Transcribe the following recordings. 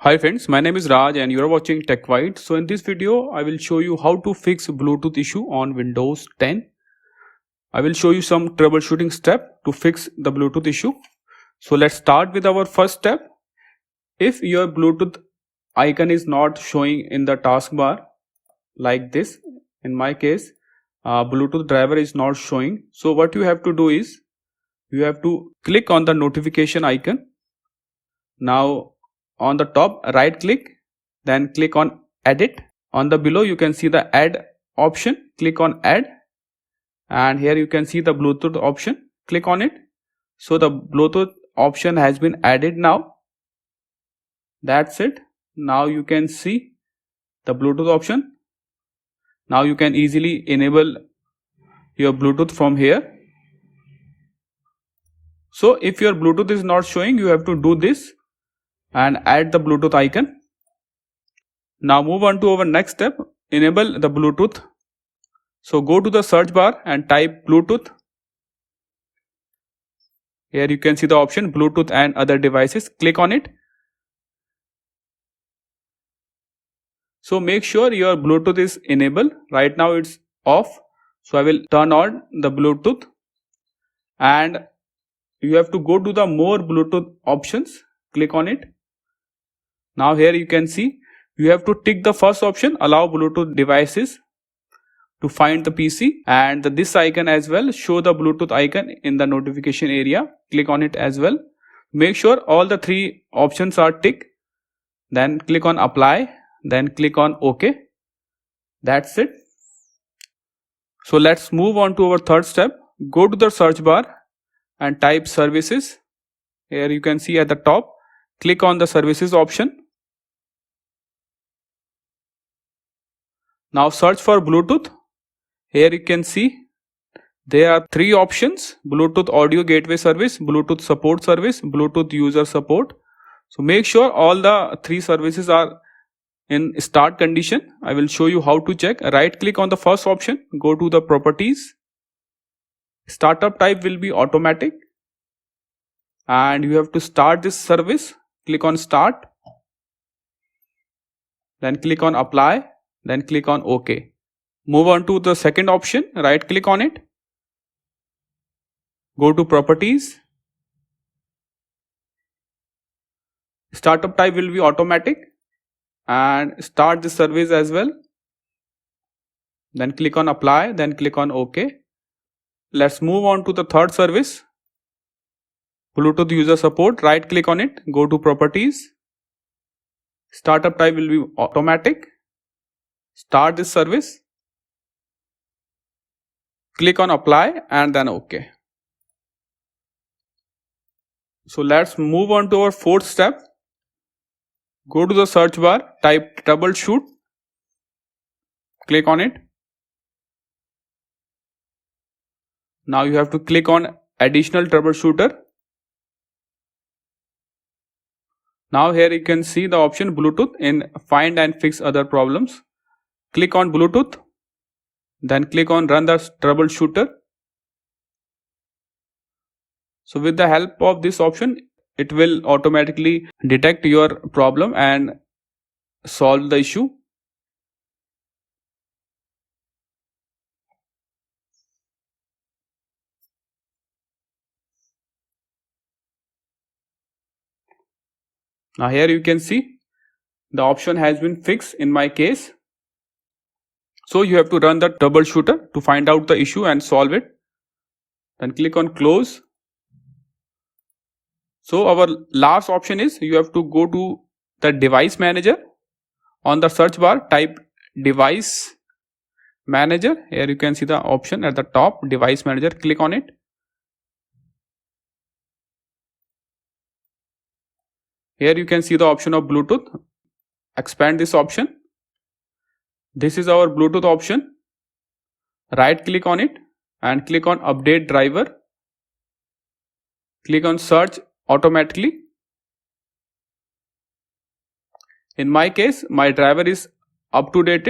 Hi friends, my name is Raj and you are watching TechWhite. So in this video, I will show you how to fix Bluetooth issue on Windows 10. I will show you some troubleshooting step to fix the Bluetooth issue. So let's start with our first step. If your Bluetooth icon is not showing in the taskbar like this, in my case, Bluetooth driver is not showing. So what you have to do is, you have to click on the notification icon. Now on the top, right click, then click on edit. On the below you can see the add option, click on add, and here you can see the Bluetooth option, click on it. So the Bluetooth option has been added now. That's it. Now you can see the Bluetooth option. Now you can easily enable your Bluetooth from here. So if your Bluetooth is not showing, you have to do this and add the Bluetooth icon. Now move on to our next step, enable the Bluetooth. So go to the search bar and type Bluetooth. Here you can see the option Bluetooth and other devices, click on it. So make sure your Bluetooth is enabled. Right now it's off. So I will turn on the Bluetooth and you have to go to the more Bluetooth options, click on it. Now here you can see you have to tick the first option, allow Bluetooth devices to find the PC, and this icon as well, show the Bluetooth icon in the notification area, click on it as well. Make sure all the three options are ticked, then click on apply, then click on OK. That's it. So let's move on to our third step. Go to the search bar and type services. Here you can see at the top, click on the services option. Now search for Bluetooth. Here you can see there are three options: Bluetooth audio gateway service, Bluetooth support service, Bluetooth user support. So make sure all the three services are in start condition. I will show you how to check. Right click on the first option, go to the properties. Startup type will be automatic and you have to start this service. Click on start, then click on apply, then click on OK. Move on to the second option, right click on it, go to properties. Startup type will be automatic and start the service as well. Then click on apply, then click on OK. Let's move on to the third service, Bluetooth user support. Right click on it, go to properties. Startup type will be automatic. Start this service. Click on apply and then OK. So let's move on to our fourth step. Go to the search bar, type troubleshoot. Click on it. Now you have to click on additional troubleshooter. Now here you can see the option Bluetooth in find and fix other problems. Click on Bluetooth, then click on run the troubleshooter. So with the help of this option, it will automatically detect your problem and solve the issue. Now here you can see the option has been fixed in my case. So you have to run the troubleshooter to find out the issue and solve it. Then click on close. So our last option is you have to go to the device manager. On the search bar, type device manager. Here you can see the option at the top, device manager. Click on it. Here you can see the option of Bluetooth. Expand this option. This is our Bluetooth option. Right click on it and click on update driver. Click on search automatically. In my case, my driver is up to date.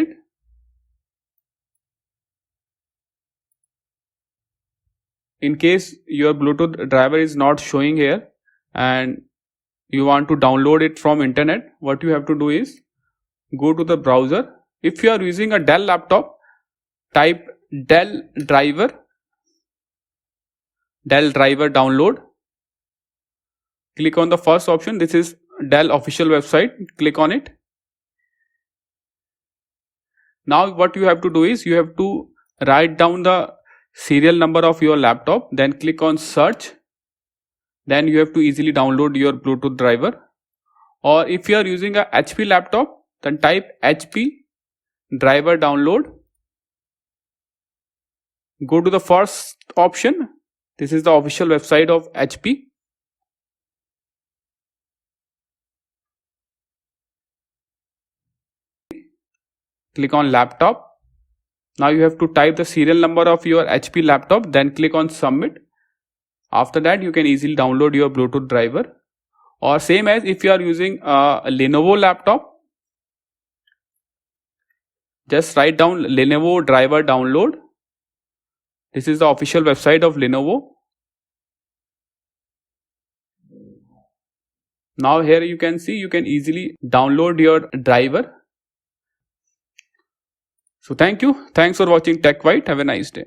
In case your Bluetooth driver is not showing here and you want to download it from internet, what you have to do is go to the browser. If you are using a Dell laptop, type Dell driver download. Click on the first option. This is Dell official website. Click on it. Now what you have to do is you have to write down the serial number of your laptop, then click on search. Then you have to easily download your Bluetooth driver. Or if you are using a HP laptop, then type HP driver download. Go to the first option. This is the official website of HP. Click on laptop. Now you have to type the serial number of your HP laptop, then click on submit. After that you can easily download your Bluetooth driver. Or same as if you are using a Lenovo laptop, just write down Lenovo driver download. This is the official website of Lenovo. Now here you can see you can easily download your driver. So thanks for watching TechWhite. Have a nice day.